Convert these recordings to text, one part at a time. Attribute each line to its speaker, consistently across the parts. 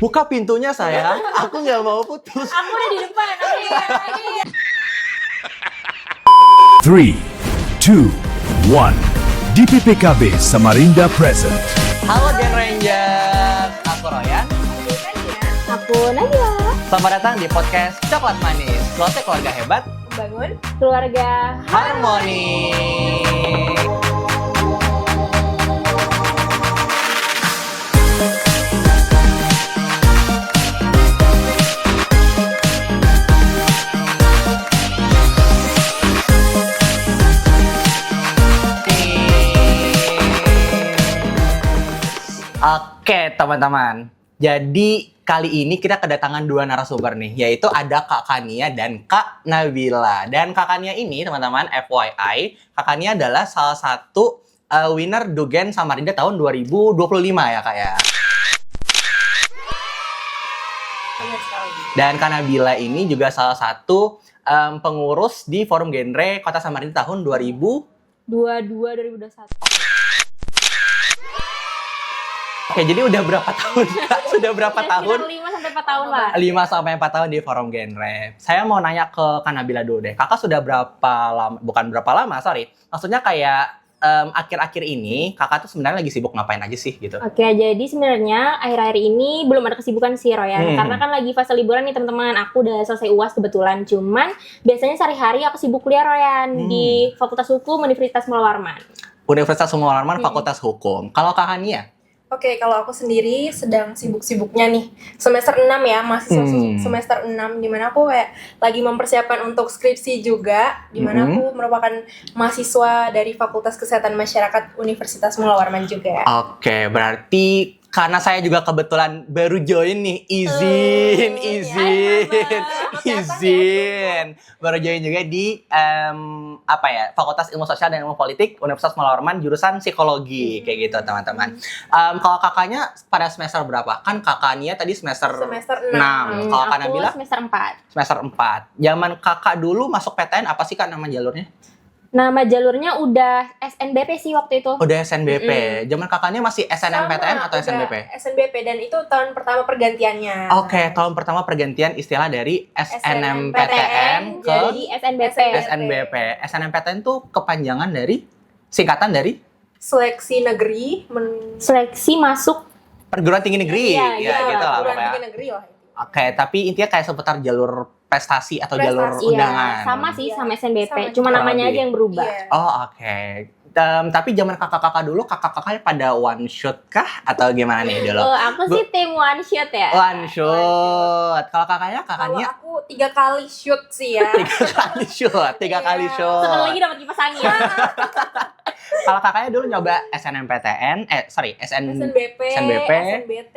Speaker 1: Buka pintunya sayang, aku nggak mau putus.
Speaker 2: Aku udah di depan. Oke.
Speaker 3: 3, 2, 1. DPPKB Samarinda present.
Speaker 1: Halo Gen Ranger, aku Royan.
Speaker 2: Aku Najwa.
Speaker 1: Selamat datang di podcast Coklat Manis. Keluarga hebat,
Speaker 2: Bangun keluarga
Speaker 1: harmoni. Oke teman-teman, jadi kali ini kita kedatangan dua narasumber nih, yaitu ada Kak Kania dan Kak Nabila. Dan Kak Kania ini teman-teman, FYI, Kak Kania adalah salah satu winner Dugen Samarinda tahun 2025 ya Kak ya. Dan Kak Nabila ini juga salah satu pengurus di Forum Genre Kota Samarinda tahun
Speaker 2: 2021.
Speaker 1: Oke, jadi udah berapa tahun Kak? Sudah berapa tahun?
Speaker 2: 5-4 tahun lah.
Speaker 1: 5-4 tahun di Forum Genre. Saya mau nanya ke Kak Nabila dulu deh. Kakak sudah berapa lama, bukan berapa lama, sorry. Maksudnya kayak akhir-akhir ini, kakak tuh sebenarnya lagi sibuk ngapain aja sih gitu?
Speaker 2: Oke, jadi sebenarnya akhir-akhir ini belum ada kesibukan sih Royan. Karena kan lagi fase liburan nih teman-teman. Aku udah selesai UAS kebetulan. Cuman biasanya sehari-hari aku sibuk kuliah Royan di Fakultas Hukum Universitas Mula Warman.
Speaker 1: Universitas Mula Warman, Fakultas Hukum. Kalau Kak Hania?
Speaker 4: Oke, kalau aku sendiri sedang sibuk-sibuknya nih. Semester 6 ya, mahasiswa semester 6. Dimana aku kayak lagi mempersiapkan untuk skripsi juga. Dimana aku merupakan mahasiswa dari Fakultas Kesehatan Masyarakat Universitas Mula Warman juga.
Speaker 1: Oke, berarti karena saya juga kebetulan baru join nih, izin. Baru join juga di Fakultas Ilmu Sosial dan Ilmu Politik Universitas Mula Warman jurusan psikologi kayak gitu teman-teman. Kalau kakaknya pada semester berapa? Kan kakaknya tadi semester 6. Kalau Kak Nabila
Speaker 2: semester 4.
Speaker 1: semester 4. Zaman kakak dulu masuk PTN apa sih Kak nama jalurnya?
Speaker 2: Nama jalurnya udah SNBP sih waktu itu.
Speaker 1: Udah SNBP. Zaman kakaknya masih SNMPTN atau SNBP?
Speaker 4: SNBP, dan itu tahun pertama pergantiannya.
Speaker 1: Oke, tahun pertama pergantian istilah dari SNMPTN ke
Speaker 2: jadi SNBP.
Speaker 1: SNBP. SNMPTN tuh kepanjangan dari, singkatan dari
Speaker 4: Seleksi negeri
Speaker 2: Seleksi masuk
Speaker 1: perguruan tinggi negeri.
Speaker 4: Iya,
Speaker 1: Gitu lah
Speaker 4: perguruan
Speaker 1: pokoknya.
Speaker 4: tinggi negeri lah.
Speaker 1: Oke, tapi intinya kayak seputar jalur prestasi atau jalur
Speaker 4: Prestasi,
Speaker 1: undangan.
Speaker 2: Iya, sama sih sama SNBP.
Speaker 4: Sama
Speaker 2: Cuma
Speaker 1: juga.
Speaker 2: namanya aja yang berubah.
Speaker 4: Iya.
Speaker 1: Oh, oke. Tapi zaman kakak-kakak dulu, kakak-kakaknya pada one shot kah? Atau gimana nih dulu?
Speaker 2: Aku sih tim one shot ya.
Speaker 1: One shot. Kalau kakaknya?
Speaker 4: Kalau aku 3 kali shoot sih ya.
Speaker 1: 3 kali shoot. 3 kali shoot.
Speaker 2: Sekali lagi dapat kipas angin.
Speaker 1: Kalau kakaknya dulu nyoba SNMPTN,
Speaker 4: SNBP,
Speaker 1: SNBP,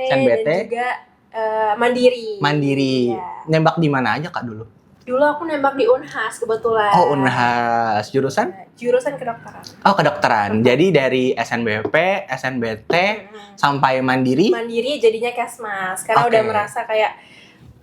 Speaker 4: dan juga Mandiri.
Speaker 1: Mandiri.
Speaker 4: Iya.
Speaker 1: Nembak di mana aja Kak dulu?
Speaker 4: Dulu aku nembak di Unhas kebetulan.
Speaker 1: Oh, Unhas. Jurusan?
Speaker 4: Jurusan kedokteran.
Speaker 1: Oh, kedokteran. Jadi dari SNBP, SNBT, sampai Mandiri.
Speaker 4: Mandiri jadinya Kesmas. Karena
Speaker 1: Oke.
Speaker 4: udah merasa kayak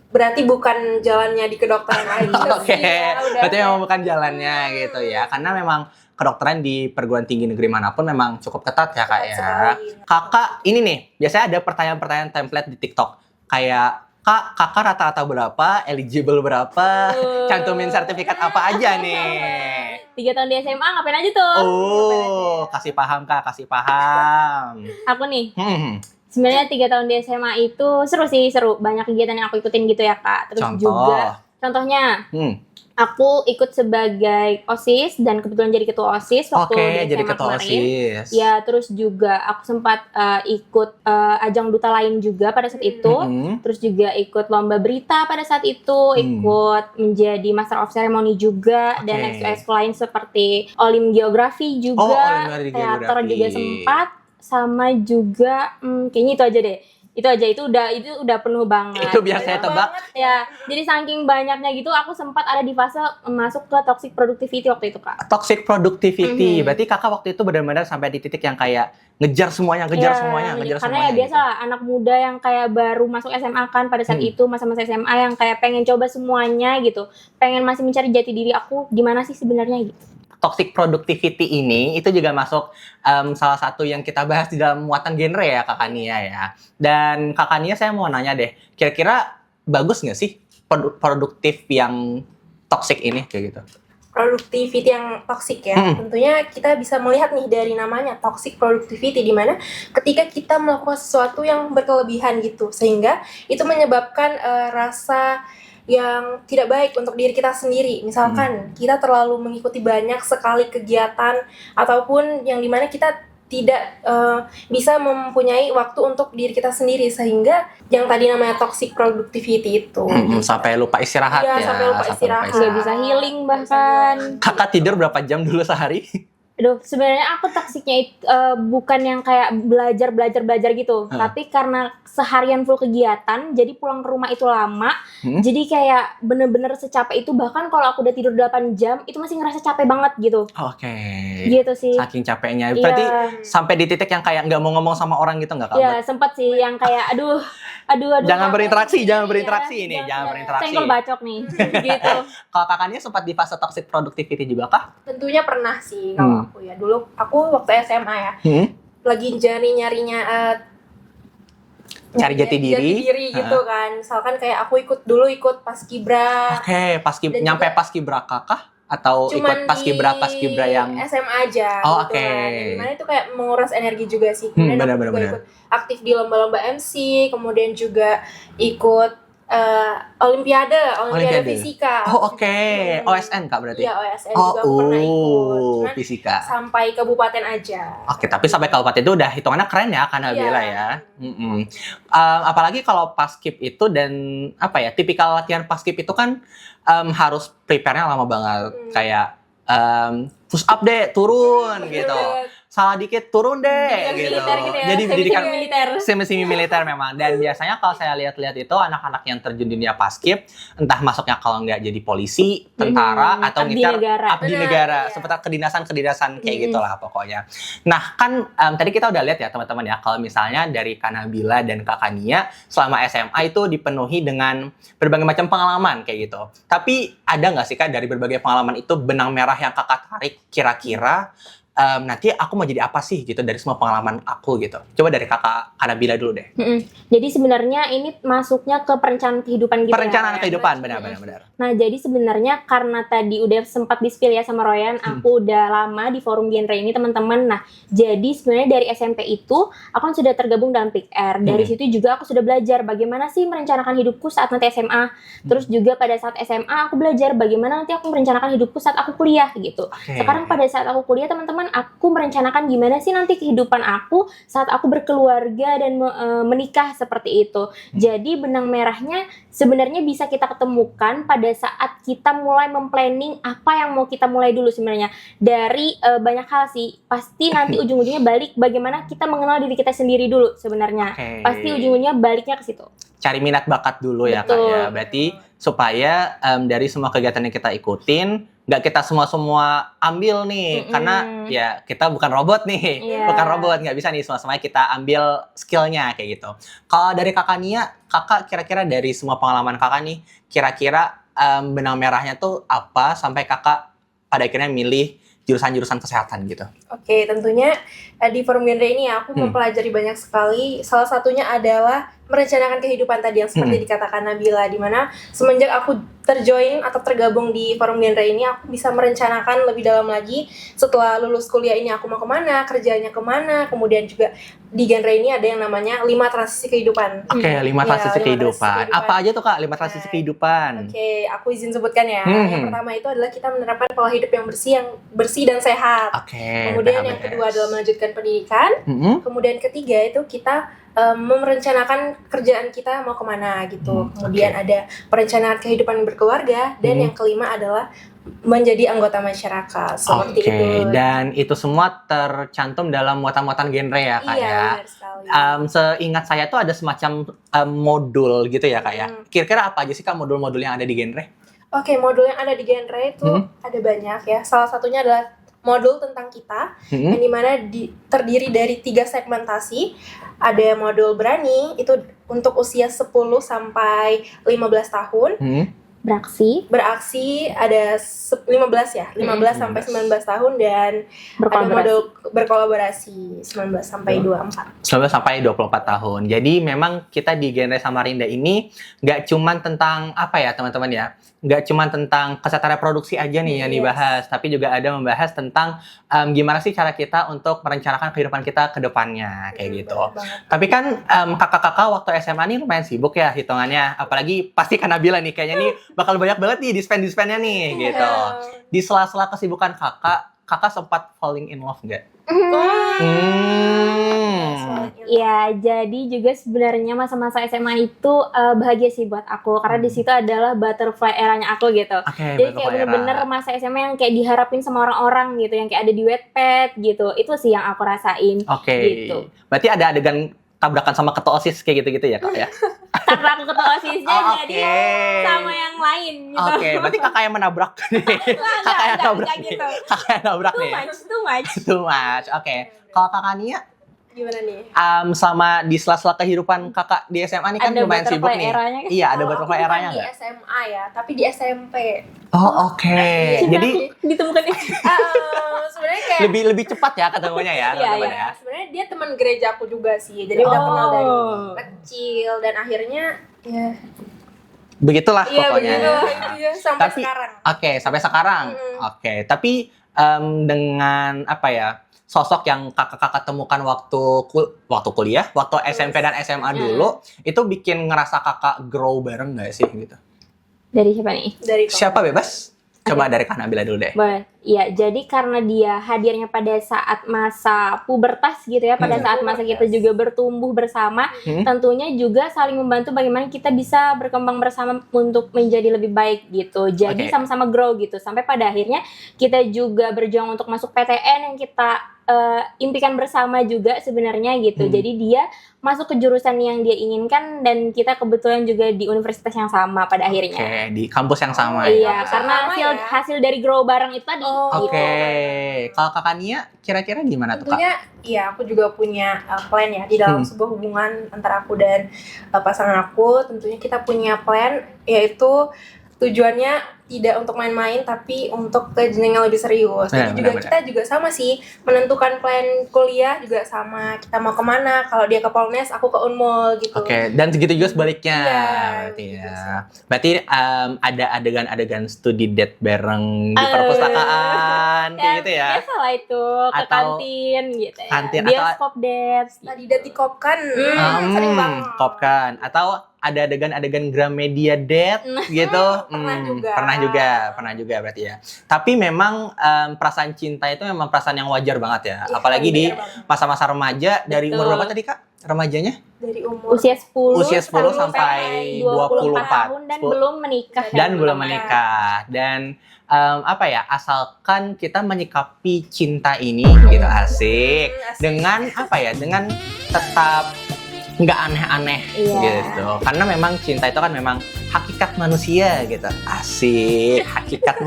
Speaker 4: berarti bukan jalannya di kedokteran lagi.
Speaker 1: Oke,
Speaker 4: Ya, udah
Speaker 1: berarti
Speaker 4: kayak-
Speaker 1: memang bukan jalannya gitu ya. Karena memang kedokteran di perguruan tinggi negeri manapun memang cukup ketat ya Kak
Speaker 4: Ketat
Speaker 1: ya.
Speaker 4: sekali.
Speaker 1: Kakak, ini nih, biasanya ada pertanyaan-pertanyaan template di TikTok. Kayak, kakak rata-rata berapa, eligible berapa, cantumin sertifikat apa aja nih.
Speaker 2: 3 tahun di SMA ngapain aja tuh?
Speaker 1: Oh, kasih paham Kak, kasih paham.
Speaker 2: Aku nih,
Speaker 1: Hmm.
Speaker 2: sebenarnya 3 tahun di SMA itu seru. Banyak kegiatan yang aku ikutin gitu ya Kak. Terus
Speaker 1: Contoh.
Speaker 2: juga, contohnya, aku ikut sebagai OSIS dan kebetulan jadi ketua OSIS waktu
Speaker 1: Oke,
Speaker 2: di SMA
Speaker 1: jadi ketua
Speaker 2: kemarin.
Speaker 1: OSIS.
Speaker 2: Ya, terus juga aku sempat ikut ajang duta lain juga pada saat itu. Terus juga ikut lomba berita pada saat itu, ikut menjadi Master of Ceremony juga,
Speaker 1: Oke.
Speaker 2: dan ekskul lain seperti Olim Geografi juga,
Speaker 1: Olimpiade
Speaker 2: teater
Speaker 1: Geografi.
Speaker 2: juga sempat, sama juga kayaknya itu aja deh. Itu udah penuh banget.
Speaker 1: Itu biasanya tebak.
Speaker 2: Ya, jadi saking banyaknya gitu, aku sempat ada di fase masuk ke toxic productivity waktu itu Kak.
Speaker 1: Toxic productivity. Berarti kakak waktu itu benar-benar sampai di titik yang kayak ngejar semuanya,
Speaker 2: Iya,
Speaker 1: ngejar
Speaker 2: karena
Speaker 1: semuanya.
Speaker 2: ya biasa lah, anak muda yang kayak baru masuk SMA kan pada saat itu, masa-masa SMA yang kayak pengen coba semuanya gitu, pengen masih mencari jati diri aku gimana sih sebenarnya gitu.
Speaker 1: Toxic productivity ini itu juga masuk salah satu yang kita bahas di dalam muatan genre ya Kak Kania ya. Dan Kak Kania saya mau nanya deh, kira-kira bagus nggak sih produktif yang toxic ini kayak gitu?
Speaker 4: Productivity yang toxic ya. Tentunya kita bisa melihat nih dari namanya toxic productivity, di mana ketika kita melakukan sesuatu yang berkelebihan gitu, sehingga itu menyebabkan rasa yang tidak baik untuk diri kita sendiri. Misalkan kita terlalu mengikuti banyak sekali kegiatan ataupun yang dimana kita tidak bisa mempunyai waktu untuk diri kita sendiri, sehingga yang tadi namanya toxic productivity itu.
Speaker 1: Sampai lupa istirahat
Speaker 4: Iya,
Speaker 1: ya.
Speaker 4: sampai lupa istirahat.
Speaker 2: Nggak bisa healing bahkan.
Speaker 1: Kakak tidur berapa jam dulu sehari?
Speaker 2: Aduh, sebenarnya aku toksiknya bukan yang kayak belajar gitu, tapi karena seharian full kegiatan, jadi pulang ke rumah itu lama, jadi kayak bener-bener secapek itu, bahkan kalau aku udah tidur 8 jam, itu masih ngerasa capek banget gitu.
Speaker 1: Oke.
Speaker 2: Gitu sih.
Speaker 1: Saking capeknya.
Speaker 2: Iya.
Speaker 1: Berarti sampai di titik yang kayak nggak mau ngomong sama orang gitu nggak Kak?
Speaker 2: Iya, sempat sih yang kayak aduh.
Speaker 1: Jangan
Speaker 2: capek
Speaker 1: berinteraksi,
Speaker 2: nih.
Speaker 1: jangan berinteraksi
Speaker 2: Iya,
Speaker 1: ini, jangan berinteraksi.
Speaker 2: Senggol bacok nih, gitu.
Speaker 1: Kalau kakaknya sempat di fase toxic productivity juga kah?
Speaker 4: Tentunya pernah sih kalau aku ya. Dulu aku waktu SMA ya, lagi nyarinya
Speaker 1: Cari jati diri
Speaker 4: gitu kan. Misalkan kayak aku ikut paskibra.
Speaker 1: Oke,
Speaker 4: Dan
Speaker 1: nyampe
Speaker 4: juga-
Speaker 1: paskibraka kah? Atau
Speaker 4: Cuman
Speaker 1: ikut paskibra yang
Speaker 4: SMA aja
Speaker 1: Oh,
Speaker 4: gitu
Speaker 1: oke.
Speaker 4: kan. Dimana itu kayak menguras energi juga sih. Kemudian
Speaker 1: benar,
Speaker 4: aku juga
Speaker 1: benar.
Speaker 4: ikut aktif di lomba-lomba MC, kemudian juga ikut Olimpiade
Speaker 1: Olimpiade.
Speaker 4: Fisika.
Speaker 1: Oh, oke. OSN Kak berarti?
Speaker 4: Iya, OSN juga aku pernah ikut. Cuman
Speaker 1: fisika.
Speaker 4: sampai kabupaten aja.
Speaker 1: Oke, tapi sampai kabupaten itu udah hitungannya keren ya Kak Nabila ya. Apalagi kalau paskib itu dan apa ya, tipikal latihan paskib itu kan harus prepare-nya lama banget. Kayak push up deh, turun gitu. Salah dikit turun deh
Speaker 2: Pendidikan
Speaker 1: gitu.
Speaker 2: militer gitu ya.
Speaker 1: Jadi pendidikan
Speaker 2: militer.
Speaker 1: semi militer memang. Dan biasanya kalau saya lihat-lihat itu anak-anak yang terjun di dunia paskib, entah masuknya kalau nggak jadi polisi, tentara atau
Speaker 2: Abdi
Speaker 1: ngitar
Speaker 2: negara.
Speaker 1: abdi
Speaker 4: Benar,
Speaker 1: negara,
Speaker 4: iya.
Speaker 1: seputar kedinasan kayak gitulah pokoknya. Nah, kan tadi kita udah lihat ya teman-teman ya, kalau misalnya dari Kak Nabila dan Kak Kania selama SMA itu dipenuhi dengan berbagai macam pengalaman kayak gitu. Tapi ada nggak sih Kak dari berbagai pengalaman itu benang merah yang Kakak tarik kira-kira nanti aku mau jadi apa sih gitu dari semua pengalaman aku gitu. Coba dari Kak Nabila dulu deh.
Speaker 2: Jadi sebenarnya ini masuknya ke perencanaan kehidupan gitu.
Speaker 1: Perencanaan
Speaker 2: ya.
Speaker 1: kehidupan, benar.
Speaker 2: Nah, jadi sebenarnya karena tadi udah sempat di-spill ya sama Royan, aku udah lama di forum genre ini teman-teman. Nah, jadi sebenarnya dari SMP itu aku kan sudah tergabung dalam Pick Air. Dari situ juga aku sudah belajar bagaimana sih merencanakan hidupku saat nanti SMA. Terus juga pada saat SMA aku belajar bagaimana nanti aku merencanakan hidupku saat aku kuliah gitu.
Speaker 1: Oke.
Speaker 2: Sekarang pada saat aku kuliah teman-teman, aku merencanakan gimana sih nanti kehidupan aku saat aku berkeluarga dan menikah seperti itu. Jadi benang merahnya sebenarnya bisa kita ketemukan pada saat kita mulai memplanning apa yang mau kita mulai dulu sebenarnya. Dari banyak hal sih, pasti nanti ujung-ujungnya balik bagaimana kita mengenal diri kita sendiri dulu sebenarnya.
Speaker 1: Oke.
Speaker 2: Pasti ujung-ujungnya baliknya ke situ.
Speaker 1: Cari minat bakat dulu ya Kak
Speaker 2: Betul.
Speaker 1: ya. Berarti supaya dari semua kegiatan yang kita ikutin nggak kita semua ambil nih, karena ya kita bukan robot nih,
Speaker 2: Iya.
Speaker 1: bukan robot, nggak bisa nih semua kita ambil skillnya kayak gitu. Kalau dari Kakak Nia, Kakak kira-kira dari semua pengalaman Kakak nih, kira-kira benang merahnya tuh apa sampai Kakak pada akhirnya milih jurusan-jurusan kesehatan gitu?
Speaker 4: Oke, tentunya di forum genre ini aku mempelajari banyak sekali. Salah satunya adalah merencanakan kehidupan tadi yang seperti dikatakan Nabila, di mana semenjak aku terjoin atau tergabung di forum genre ini, aku bisa merencanakan lebih dalam lagi setelah lulus kuliah ini aku mau kemana, kerjanya kemana. Kemudian juga di genre ini ada yang namanya 5 transisi kehidupan.
Speaker 1: Oke, 5
Speaker 4: Ya,
Speaker 1: transisi
Speaker 4: 5
Speaker 1: kehidupan.
Speaker 4: transisi kehidupan.
Speaker 1: Apa aja tuh Kak 5 transisi kehidupan?
Speaker 4: Oke, aku izin sebutkan ya. Yang pertama itu adalah kita menerapkan pola hidup yang bersih dan sehat.
Speaker 1: Oke.
Speaker 4: Kemudian yang kedua adalah melanjutkan pendidikan. Kemudian ketiga itu kita merencanakan kerjaan kita mau kemana gitu. Kemudian ada perencanaan kehidupan berkeluarga, dan yang kelima adalah menjadi anggota masyarakat seperti
Speaker 1: Oke,
Speaker 4: itu.
Speaker 1: dan itu semua tercantum dalam muatan-muatan genre ya Kak
Speaker 4: Iya,
Speaker 1: ya?
Speaker 4: benar sekali.
Speaker 1: Seingat saya tuh ada semacam modul gitu ya Kak ya? Kira-kira apa aja sih Kak modul-modul yang ada di genre?
Speaker 4: Oke, modul yang ada di genre itu ada banyak ya. Salah satunya adalah modul tentang kita, yang dimana terdiri dari 3 segmentasi. Ada modul berani, itu untuk usia 10 sampai 15 tahun. Beraksi ada 15 ya, 15 sampai 19 tahun, dan ada modul berkolaborasi 19 sampai 24.
Speaker 1: 19 sampai 24 tahun. Jadi memang kita di genre Samarinda ini nggak cuman tentang apa ya teman-teman ya, nggak cuman tentang kesehatan reproduksi aja nih yang dibahas, tapi juga ada membahas tentang gimana sih cara kita untuk merencanakan kehidupan kita ke depannya kayak gitu. Tapi kan kakak-kakak waktu SMA nih lumayan sibuk ya hitungannya, apalagi pasti Kanabila nih kayaknya nih bakal banyak banget nih dispen-dispennya nih gitu. Di sela-sela kesibukan kakak sempat falling in love nggak?
Speaker 2: Ya, jadi juga sebenarnya masa-masa SMA itu bahagia sih buat aku, karena di situ adalah butterfly eranya aku gitu. Jadi kayak bener-bener masa SMA yang kayak diharapin sama orang-orang gitu, yang kayak ada di Wattpad gitu. Itu sih yang aku rasain. Gitu.
Speaker 1: Berarti ada adegan tabrakan sama ketua OSIS kayak gitu-gitu ya kak ya?
Speaker 2: Karena aku ketua OSISnya jadi sama yang lain gitu.
Speaker 1: Berarti kakak yang menabrak nih. Kakak yang nabrak nih.
Speaker 2: gitu.
Speaker 1: Kakak yang nabrak nih. Too much. Kalau kakak Nia,
Speaker 4: gimana nih?
Speaker 1: Sama di sela-sela kehidupan kakak di SMA nih kan
Speaker 2: Ada
Speaker 1: lumayan sibuk nih.
Speaker 2: eranya kan?
Speaker 1: Iya, ada butterfly
Speaker 4: Aku
Speaker 1: eranya
Speaker 4: bukan
Speaker 1: nggak?
Speaker 4: di SMA ya, tapi di SMP.
Speaker 1: Jadi
Speaker 2: ditemukan
Speaker 4: Sebenarnya kayak
Speaker 1: lebih cepat ya ketemunya ya, teman-teman ya.
Speaker 4: sebenarnya dia teman gereja aku juga sih, jadi udah kenal dari kecil, dan akhirnya ya
Speaker 1: Begitulah pokoknya.
Speaker 4: sampai
Speaker 1: Tapi,
Speaker 4: sekarang.
Speaker 1: Sampai sekarang. Tapi dengan apa ya? Sosok yang kakak-kakak temukan waktu kuliah, waktu SMP dan SMA dulu, itu bikin ngerasa kakak grow bareng nggak sih gitu?
Speaker 2: Dari siapa nih?
Speaker 4: Dari
Speaker 1: Siapa bebas? Coba dari Kak Nabila dulu deh.
Speaker 2: Iya, jadi karena dia hadirnya pada saat masa pubertas gitu ya, pada saat masa kita juga bertumbuh bersama, tentunya juga saling membantu bagaimana kita bisa berkembang bersama untuk menjadi lebih baik gitu. Jadi sama-sama grow gitu, sampai pada akhirnya kita juga berjuang untuk masuk PTN yang kita impikan bersama juga sebenarnya gitu. Jadi dia masuk ke jurusan yang dia inginkan, dan kita kebetulan juga di universitas yang sama pada akhirnya.
Speaker 1: Di kampus yang sama.
Speaker 2: Iya, karena hasil dari grow bareng itu tadi.
Speaker 1: Kalau kakak Nia, kira-kira gimana tuh kak?
Speaker 4: Tentunya, iya aku juga punya plan ya di dalam sebuah hubungan antara aku dan pasangan aku. Tentunya kita punya plan, yaitu tujuannya tidak untuk main-main, tapi untuk ke jenjang yang lebih serius. Jadi kita juga sama sih, menentukan plan kuliah juga sama. Kita mau kemana? Kalau dia ke Polnes, aku ke Unmul gitu.
Speaker 1: Dan segitu juga sebaliknya.
Speaker 4: Iya,
Speaker 1: Berarti ada adegan-adegan studi date bareng di perpustakaan kayak gitu ya.
Speaker 2: Biasa lah itu, ke kantin gitu ya. Bioskop date.
Speaker 4: Tadi date di kop kan, sering banget.
Speaker 1: Kop kan. Atau ada adegan-adegan Gramedia date gitu. Pernah juga berarti ya. Tapi memang perasaan cinta itu memang perasaan yang wajar banget ya. Apalagi di masa-masa remaja. Dari umur berapa tadi kak remajanya?
Speaker 4: Dari umur
Speaker 2: usia 10
Speaker 1: sampai 24
Speaker 2: tahun dan belum menikah.
Speaker 1: Dan asalkan kita menyikapi cinta ini gitu, asik. Dengan dengan tetap nggak aneh-aneh gitu, karena memang cinta itu kan memang hakikat manusia gitu, asik, hakikat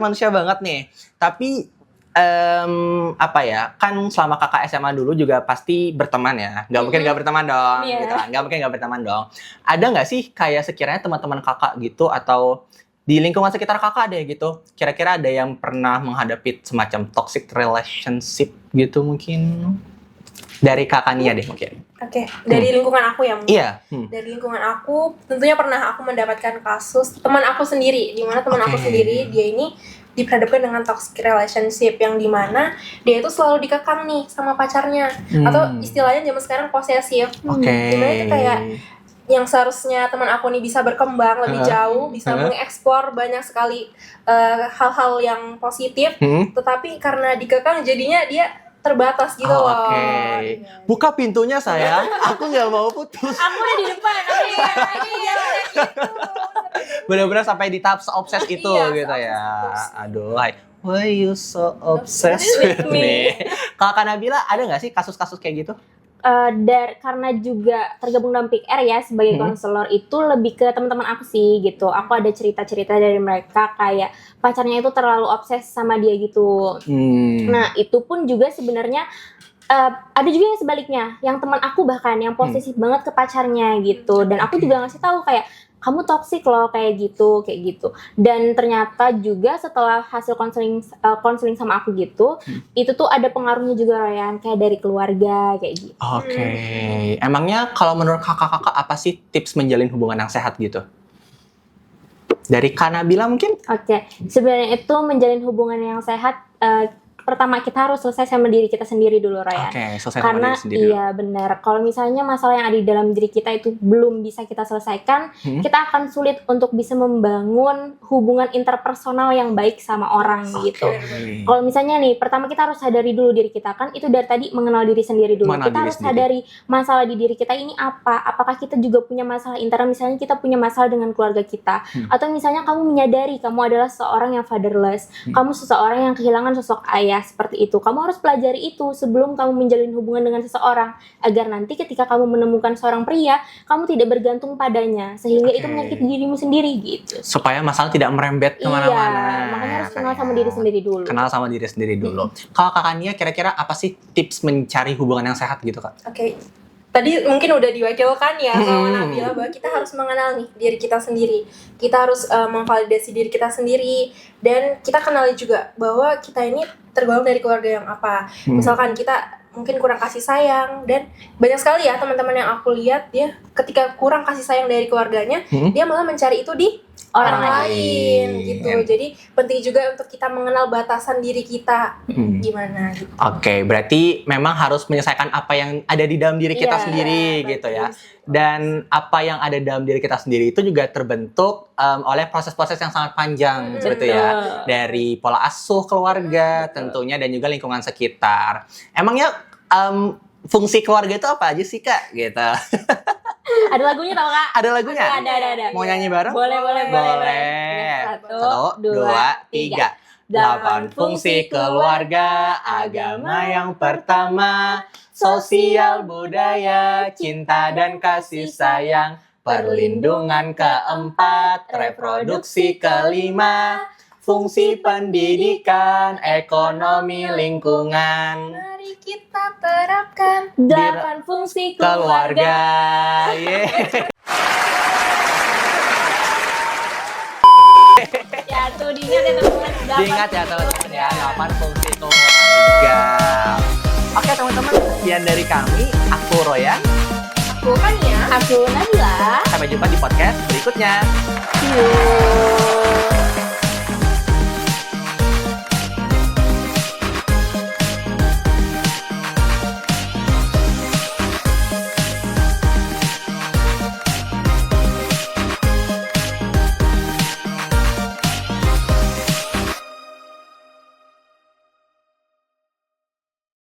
Speaker 1: manusia banget nih. Tapi kan selama kakak SMA dulu juga pasti berteman ya, nggak mungkin nggak berteman dong, gitu kan, nggak mungkin nggak berteman dong. Ada nggak sih kayak sekiranya teman-teman kakak gitu, atau di lingkungan sekitar kakak deh gitu, kira-kira ada yang pernah menghadapi semacam toxic relationship gitu mungkin? Dari kakak Nia deh mungkin.
Speaker 4: Dari lingkungan aku ya mungkin.
Speaker 1: Iya.
Speaker 4: Dari lingkungan aku, tentunya pernah aku mendapatkan kasus teman aku sendiri, di mana teman aku sendiri dia ini diperhadapkan dengan toxic relationship, yang dimana dia itu selalu dikekang nih sama pacarnya, atau istilahnya zaman sekarang posesif. Dimana itu kayak yang seharusnya teman aku nih bisa berkembang lebih jauh, bisa mengeksplor banyak sekali hal-hal yang positif, tetapi karena dikekang jadinya dia terbatas gitu loh.
Speaker 1: Buka pintunya sayang, aku nggak mau putus.
Speaker 2: Aku udah di depan.
Speaker 1: Benar-benar sampai di tahap obses itu gitu ya. Aduh, why you so obsessed with me? Kalau Kak Nabila ada nggak sih kasus-kasus kayak gitu?
Speaker 2: karena juga tergabung dalam Pick R ya sebagai konselor itu lebih ke teman-teman aku sih gitu. Aku ada cerita-cerita dari mereka kayak pacarnya itu terlalu obses sama dia gitu. Nah itu pun juga sebenarnya ada juga yang sebaliknya, yang teman aku bahkan yang posesif banget ke pacarnya gitu. Dan aku juga ngasih tahu kayak kamu toksik loh kayak gitu. Dan ternyata juga setelah hasil konseling sama aku gitu, itu tuh ada pengaruhnya juga Royan, kayak dari keluarga kayak gitu.
Speaker 1: Oke. Emangnya kalau menurut kakak-kakak apa sih tips menjalin hubungan yang sehat gitu? Dari Kak Nabila mungkin?
Speaker 2: Oke, sebenarnya itu menjalin hubungan yang sehat. Pertama kita harus selesai sama diri kita sendiri dulu Royan.
Speaker 1: Oke, selesai
Speaker 2: Karena
Speaker 1: sama diri sendiri.
Speaker 2: iya benar. Kalau misalnya masalah yang ada di dalam diri kita itu belum bisa kita selesaikan, kita akan sulit untuk bisa membangun hubungan interpersonal yang baik sama orang gitu. Kalau misalnya nih, pertama kita harus sadari dulu diri kita, kan itu dari tadi mengenal diri sendiri dulu. Kita harus sadari masalah di diri kita ini apa. Apakah kita juga punya masalah internal, misalnya kita punya masalah dengan keluarga kita, atau misalnya kamu menyadari kamu adalah seorang yang fatherless, kamu seseorang yang kehilangan sosok ayah. Seperti itu, kamu harus pelajari itu sebelum kamu menjalin hubungan dengan seseorang, agar nanti ketika kamu menemukan seorang pria, kamu tidak bergantung padanya, sehingga itu menyakiti dirimu sendiri gitu.
Speaker 1: Supaya masalah tidak merembet kemana-mana.
Speaker 2: Iya, makanya harus kenal sama diri sendiri dulu.
Speaker 1: Kenal sama diri sendiri dulu. Kalau Kak Kania kira-kira apa sih tips mencari hubungan yang sehat gitu Kak?
Speaker 4: Oke. Tadi mungkin udah diwakilkan ya sama Nabila bahwa kita harus mengenal nih diri kita sendiri. Kita harus memvalidasi diri kita sendiri, dan kita kenali juga bahwa kita ini tergolong dari keluarga yang apa. Misalkan kita mungkin kurang kasih sayang, dan banyak sekali ya teman-teman yang aku lihat dia ketika kurang kasih sayang dari keluarganya, dia malah mencari itu di orang lain gitu. Jadi penting juga untuk kita mengenal batasan diri kita gimana gitu.
Speaker 1: Oke, berarti memang harus menyelesaikan apa yang ada di dalam diri kita sendiri gitu ya. Dan apa yang ada dalam diri kita sendiri itu juga terbentuk oleh proses-proses yang sangat panjang gitu ya. Dari pola asuh keluarga tentunya, dan juga lingkungan sekitar. Emangnya fungsi keluarga itu apa aja sih Kak? Gitu.
Speaker 2: Ada lagunya tau Kak?
Speaker 1: Ada lagunya?
Speaker 2: Ada.
Speaker 1: Mau nyanyi bareng?
Speaker 2: Boleh.
Speaker 1: Satu, dua, tiga. 8 fungsi keluarga, agama yang pertama, sosial budaya, cinta dan kasih sayang, perlindungan keempat, reproduksi kelima, fungsi pendidikan, ekonomi lingkungan.
Speaker 4: Mari kita terapkan
Speaker 2: 8 fungsi keluarga. Ya tuh diingat ya teman-teman.
Speaker 1: Diingat ya teman-teman ya, 8 fungsi keluarga. Oke teman-teman, sekian dari kami. Aku Royan.
Speaker 4: Aku kan ya.
Speaker 2: Aku Nabila.
Speaker 1: Sampai jumpa di podcast berikutnya.
Speaker 2: See you.